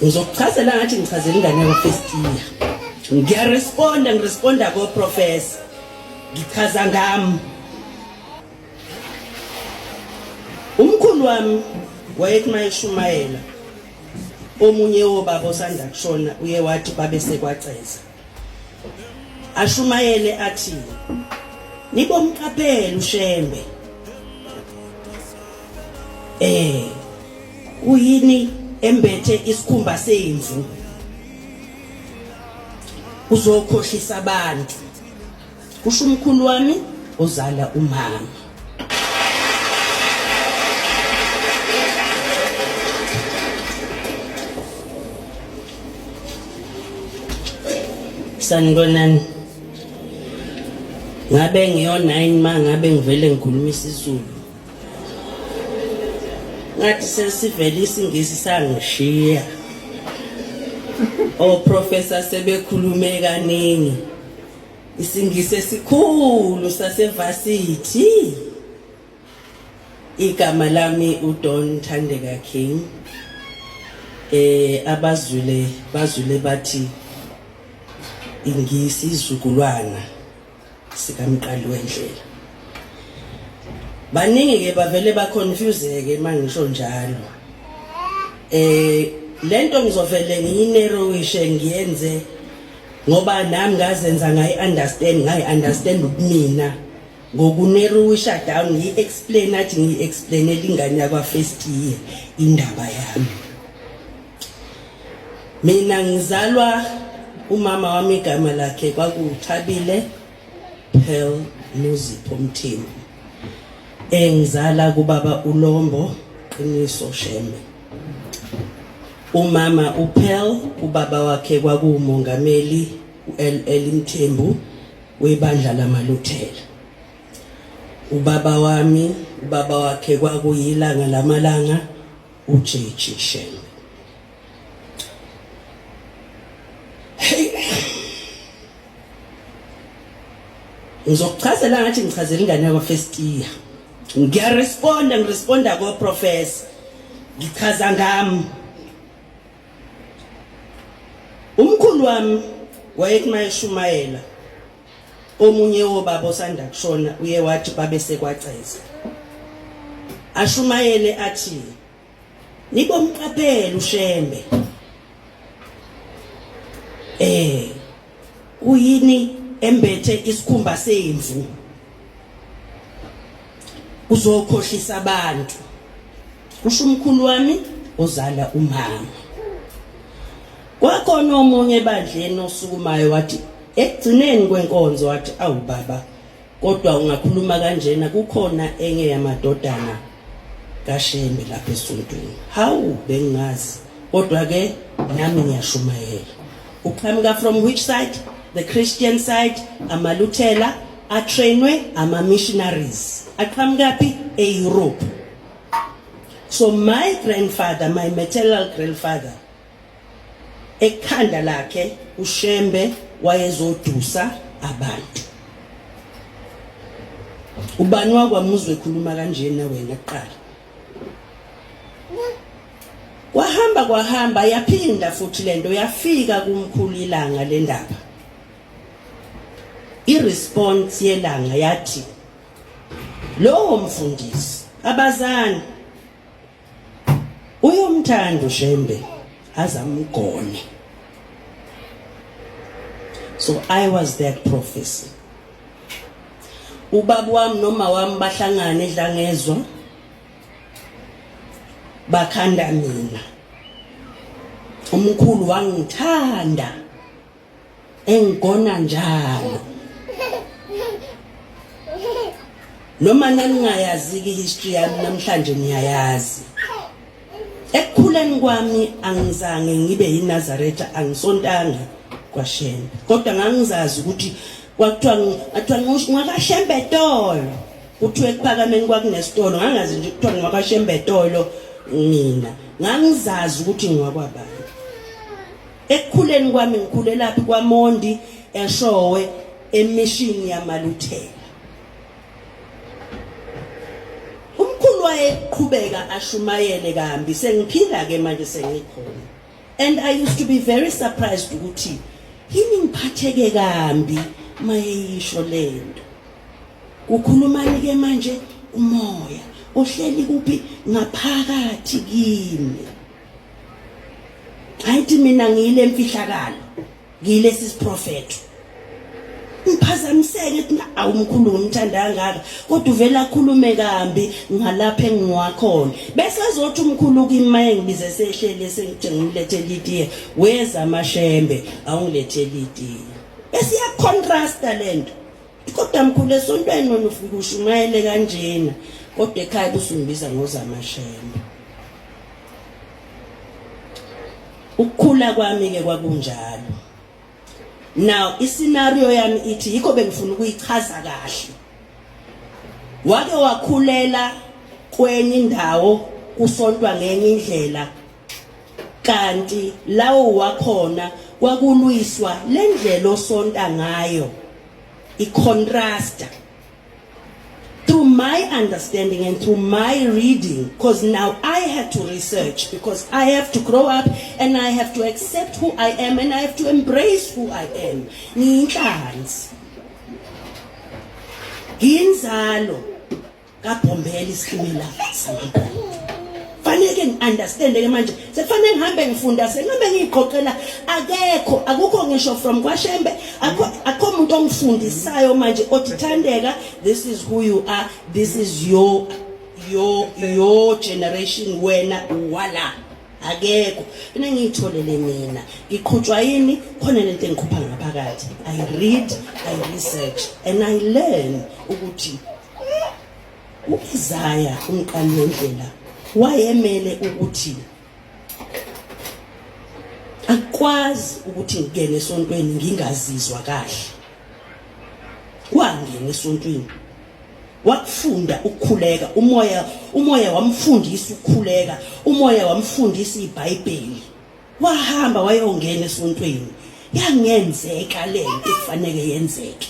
Ngizokuchazela ngathi ngichazela ingane yakho first year. Ngiresponda ko professor. Ngichaza ngami. Umkhulu wami wayethi mayishumayela. Omunye wobaba osanda kushona uye wathi babe sekwaceza. Ashumayele athi nibomqaphela uShembe. Uyini embethe isikhumba semvu. Uzokhohlisa abantu. Kusho umkhulu wami ozala umama. Sanibonani. Ngabe ngiyo 9 mangabe ngivele ngikhuluma isiZulu. Ngathi sesivele isingisi sangishiya. Professor sebekhulume kaningi. Isingisi esikhulu sasevarsity. Igama lami uDon Thandeka King. Bazule bathi ingisi izukulwana sikamqali wendlela. Baningi ke bavele ba confuse ke mangisho njalo. Lento ngizovele ngiyinarrowishe ngiyenze ngoba nami ngazenza ngayi-understand ubumina ngokunarrowisha down ngiyi-explainela ingane yakwa first year indaba yami. Mina ngizalwa umama wami igama lakhe kwakuThabile Pearl Nozipho Mthembu. Engizala kubaba uLombo Qiniso Shembe. Umama uPearl ubaba wakhe kwakumongameli uLL Mthembu webandla lamaLuthela. Ubaba wakhe kwakuyilanga lamalanga uJJ Shembe. Ngizokuchazela ngathi ngichazela ingane yakho first year. Ngiresponda ko professor. Ngichaza ngami. Umkhulu wami wayethi mayishumayela. Omunye wobaba osanda kushona uye wathi babe sekwaceza. Ashumayele athi nibomqaphela uShembe. Uyini embethe isikhumba semvu. Uzokhohlisa abantu. Kusho umkhulu wami ozala umama. Kwakhona omunye ebandleni osukumayo wathi ekugcineni kwenkonzo wathi awu baba kodwa ungakhuluma kanjena kukhona enye yamadodana kaShembe lapha esontweni. Hawu bengazi kodwa ke nami ngiyashumayela. Uqhamuka from which side? The Christian side. AmaLuthela atrainwe ama-missionaries. Aqhamukaphi? E-Europe. So my grandfather, my maternal grandfather, ekhanda lakhe uShembe wayezodusa abantu. Ubani wakwaMuzwe ekhuluma kanjena wena kuqala? Kwahamba yaphinda futhi lento yafika kumkhulu ilanga lendaba. I-response yelanga yathi lowo mfundisi abazana uyomthanda uShembe azamgone. So I was that prophecy. Ubaba wami noma wami bahlangana edlangezwa bakhanda mina. Umkhulu wangithanda engigona njalo. Noma naningayazi ihistory yami namhlanje niyayazi. Ekukhuleni kwami angizange ngibe yiNazaretha, angisontanga kwaShembe. Kodwa ngangizazi ukuthi kwakuthiwa ngakaShembe Tolo. Kuthiwe ekuphakameni kwakunesitolo, ngangazi nje kuthiwa ngakaShembe Tolo mina. Ngangizazi ukuthi ngwakwabani. Ekukhuleni kwami ngikhulela laphi kwaMondi eShowe emishini yamaLuthela. Umkhulu wayeqhubeka ashumayele kambi, sengiphila ke manje sengikhona. And I used to be very surprised ukuthi yini ngiphatheke kambi mayisho lento. Ukhulumani ke manje umoya ohleli kuphi ngaphakathi kimi. Ayithi mina ngile emfihlakalo ngile sisiprofeto. Ngiphazamiseke ukuthi awumkhulu ngimthanda kangaka kodwa uvela khulume kambi ngalapha engiwakhona bese ezothi umkhulu kimi ngibize sehlele sengithi ngilethele itiye weza amashembe awungilethele itiye bese ya contrast lento kodwa mkhulu esontweni wena ufika ushumayele kanjena kodwa ekhaya usungibiza ngozamashembe. Ukukhula kwami ke kwakunjalo. Now iscenario yami ithi yikho bengifuna ukuyichaza kahle. Wake wakhulela kwenye indawo kusontwa ngenye indlela kanti lawo wakhona kwakulwiswa lendlela osonta ngayo icontraster. Through my understanding and through my reading, because now I had to research, because I have to grow up and I have to accept who I am and I have to embrace who I am. Ngiyinhlanzi. Nginzalo kaBhombela isimila sangibona. Fanele ngiunderstand ke manje. Sekufanele ngihambe ngifunda sengabe ngiqoqela akukho ngisho from kwaShembe akho umuntu ongifundisayo manje othi Thandeka, this is who you are, this is your generation wena wala akekho. Mina ngiyitholele mina ngiqhutshwa yini khona lento engikhupha ngaphakathi. I read, I research and I learn ukuthi uIsaya umqali wendlela wayemele ukuthi akwazi ukuthi ngene esontweni ngingazizwa kahle. Wangena esontweni wakufunda ukukhuleka, umoya wamfundisa ukukhuleka, umoya wamfundisa iBhayibheli. Wahamba wayongena esontweni yangenzeka lento ekufanele yenzeke.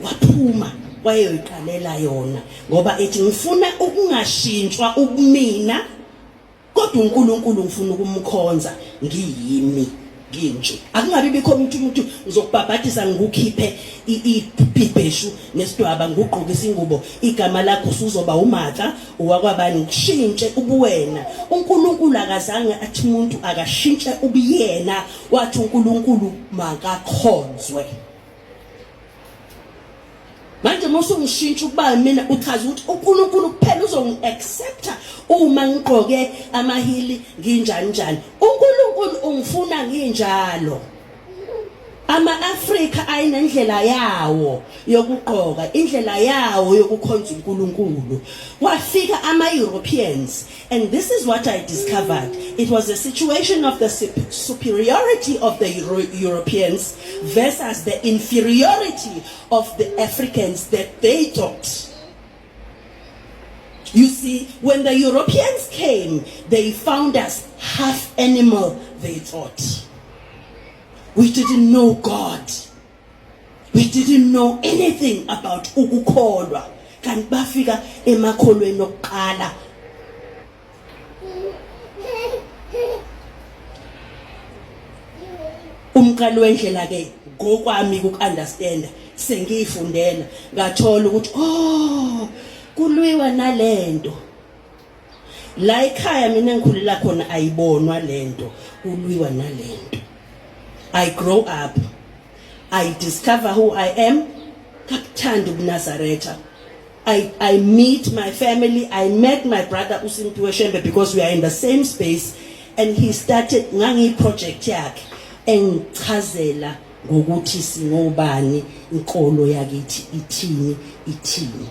Waphuma wayoyiqalela yona ngoba ethi ngifuna ukungashintshwa ubumina kodwa uNkulunkulu ngifuna ukumkhonza ngiyimi nginje. Akungabi bikho umuntu ngizokubhabhathisa ngikukhiphe ibheshu nesidwaba ngugqokisa ingubo igama lakho usuzoba uMatha owakwabani ngishintshe ubuwena. uNkulunkulu akazange athi umuntu akashintshe ubuyena, wathi uNkulunkulu makakhonzwe. Manje musungishintsha ukuba mina uchaza ukuthi uNkulunkulu kuphela uzongiaccepta uma ngigqoke amahili nginjani njani. uNkulunkulu ungifuna nginjalo. Ama-Afrika ayinendlela yawo yokugqoka, indlela yawo yokukhonza uNkulunkulu. Wafika ama-Europeans and this is what I discovered. It was a situation of the superiority of the Europeans versus the inferiority of the Africans that they thought. You see, when the Europeans came, they found us half animal, they thought. We didn't know God. We didn't know anything about ukukholwa. Kanti bafika emakholweni okuqala. Umqali wendlela ke ngokwami ukuunderstand sengiyifundela ngathola ukuthi kulwiwa nalento. La ekhaya mina ngikhulela khona ayibonwa lento, kulwiwa nalento. I grow up, I discover who I am. Kabuthanda ubuNazaretha. I meet my family. I met my brother uSimphiwe Shembe because we are in the same space, and he started ngangi project yakhe engichazela ngokuthi singobani, inkolo yakithi ithini.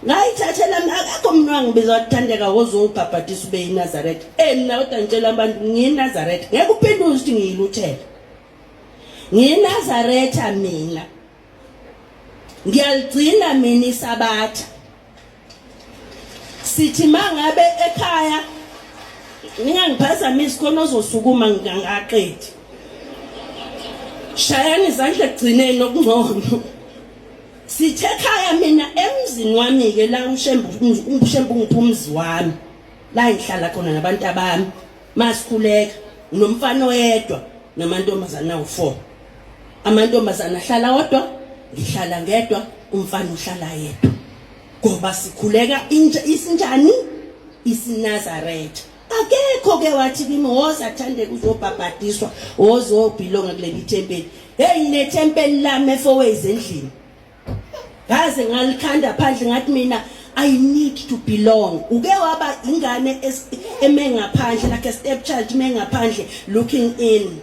Ngayithathela mina akakho mnwangu bezathandeka wozobhabhathisa ube iNazaretha. Mina kodwa ngitshela abantu ngiyiNazaretha. Ngeke uphenduke ukuthi ngiyiluthela. NgiNazaretha mina. Ngiyaligcina mina isabatha. Sithi mangabe ekhaya ningangiphazamisa khona ozosukuma ngingaqedi. Shayani izandla egcineni okungcono. Sithi ekhaya mina emzini wami ke la uShembe ungiphumzi wami. La ngihlala khona nabantu abami. masikhuleka nomfana oyedwa namantombazana awu4 amantombazana ahlala wodwa ngihlala ngedwa umfana uhlala yedwa ngoba sikhuleka isinjani isinazaretha akekho ke wathi kimi woza athande kuzobhabhadiswa wozobhilonga kuleli tempeli hey nethempeli lami eFourways endlini ngaze ngalikhanda phandle ngathi mina I need to belong. Uke waba ingane emengaphandle like a stepchild mengaphandle looking in.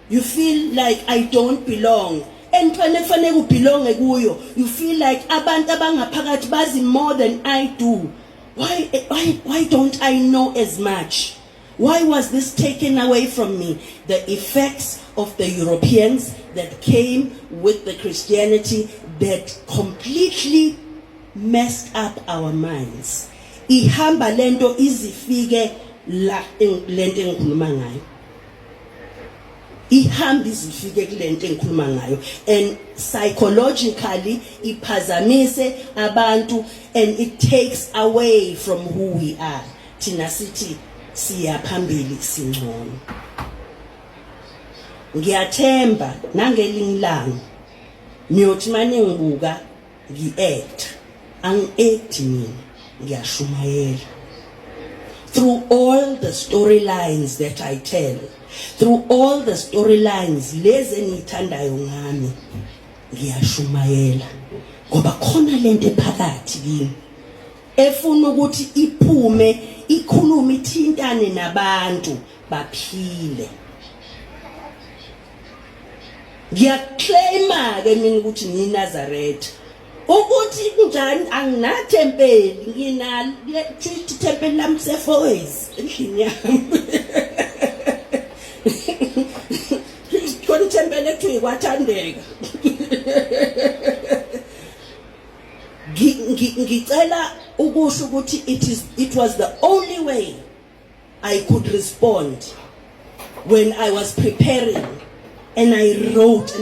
You feel like I don't belong. Entwana kufanele ubelonge kuyo. You feel like abantu abangaphakathi bazi more than I do. Why don't I know as much? Why was this taken away from me? The effects of the Europeans that came with the Christianity that completely messed up our minds. Ihamba lento izifike la lento engikhuluma ngayo. Ihamba izifike kulento engikhuluma ngayo and psychologically iphazamise abantu and it takes away from who we are. Thina sithi siya phambili singcono. Ngiyathemba nangelinye ilanga niyothi manje ngibuka ngi-act ang-act mina ngiyashumayela through all the storylines that I tell, through all the storylines lezi engithandayo ngami ngiyashumayela ngoba khona lento ephakathi kimi efuna ukuthi iphume ikhulume ithintane nabantu baphile. Ngiyaclaima ke mina ukuthi ngiNazaretha ukuthi njani anginathempeli nginalo ithempeli lami seFourways endlini yami konthempeli ethi kwathandeka ngicela ukusho ukuthi it was the only way I could respond when I was preparing. And I wrote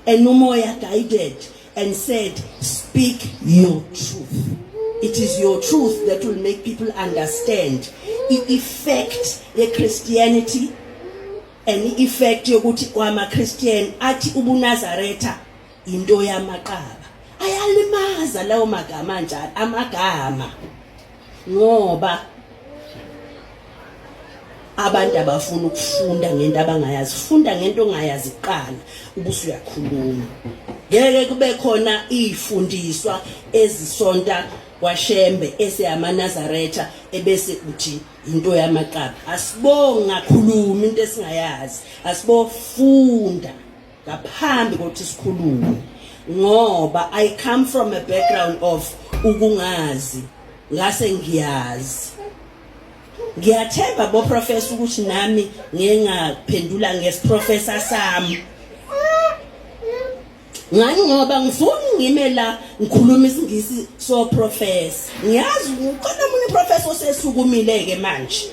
and umoya guided and said, speak your truth. It is your truth that will make people understand the effect of Christianity and the effect yokuthi kwama Christian athi ubuNazaretha into yamaqaba. Ayalimaza lawo magama njalo amagama ngoba abantu abafuna ukufunda ngento abangayazi. Funda ngento ongayazi kuqala ubusu uyakhuluma. Ngeke kube khona izifundiswa ezisonta kwaShembe eseyamaNazaretha ebese uthi into yamaqaba. Asibonga ngakhuluma into esingayazi. Asibofunda ngaphambi kokuthi sikhulume. Ngoba I come from a background of ukungazi ngase ngiyazi. Ngiyathemba bo professor ukuthi nami ngengaphendula ngesiprofessor sami. Ngani ngoba ngifuna ngime la ngikhuluma isingisi so professor. Ngiyazi ukhona umuntu professor osesukumile ke manje.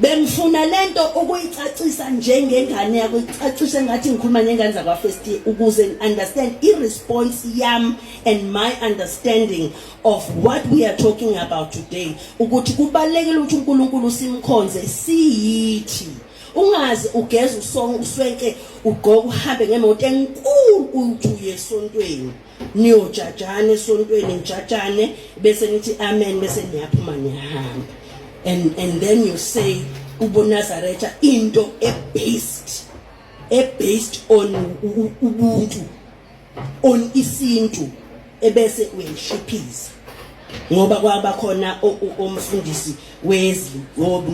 Bengifuna lento ukuyicacisa njengengane yakho icacise ngathi ngikhuluma nengane zakwa first year ukuze understand irresponse yam and my understanding of what we are talking about today ukuthi kubalekile ukuthi uNkulunkulu simkhonze siyithi ungazi ugeza usonke uswenke ugqoka uhambe ngemoto enkulu uthi uye esontweni niyojajana esontweni njajane bese nithi amen bese niyaphuma niyahamba. And then you say ubuNazaretha into based on ubuntu on isintu ebese uyishiphiza ngoba kwaba khona umfundisi wezwi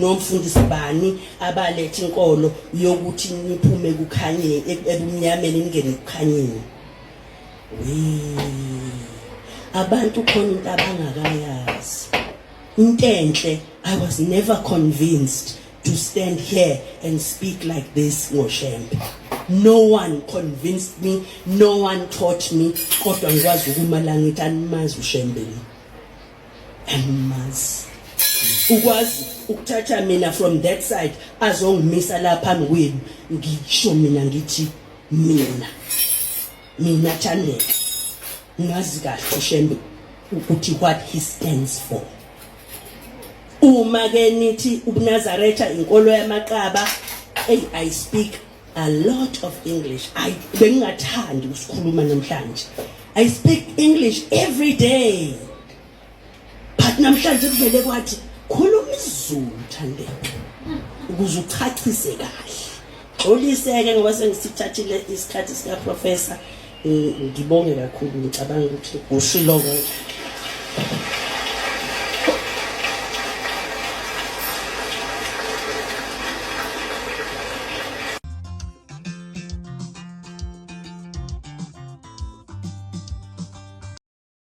nomfundisi bani abaletha inkolo yokuthi niphume kukhanye ebumnyameni ningene kukhanyeni. Abantu khona into abangakayazi intenhle. I was never convinced to stand here and speak like this ngoShembe. No one convinced me, no one taught me. Kodwa ngikwazi ukumala ngithi animazi uShembe. Animazi. Ukwazi ukuthatha mina from that side azongimisa lapha phambi kwenu ngisho mina ngithi mina Thandeka. Ngazi kahle uShembe ukuthi what he stands for. uma ke nithi ubuNazaretha inkolo yamaqaba, I speak a lot of English. Bengingathandi ukusikhuluma namhlanje. I speak English every day. But namhlanje kuvele kwathi khuluma isiZulu Thandeka ukuze uchachise kahle. Xoliseke ngoba sengisithathile isikhathi sika professor. Ngibonge kakhulu, ngicabanga ukuthi ushilo konke.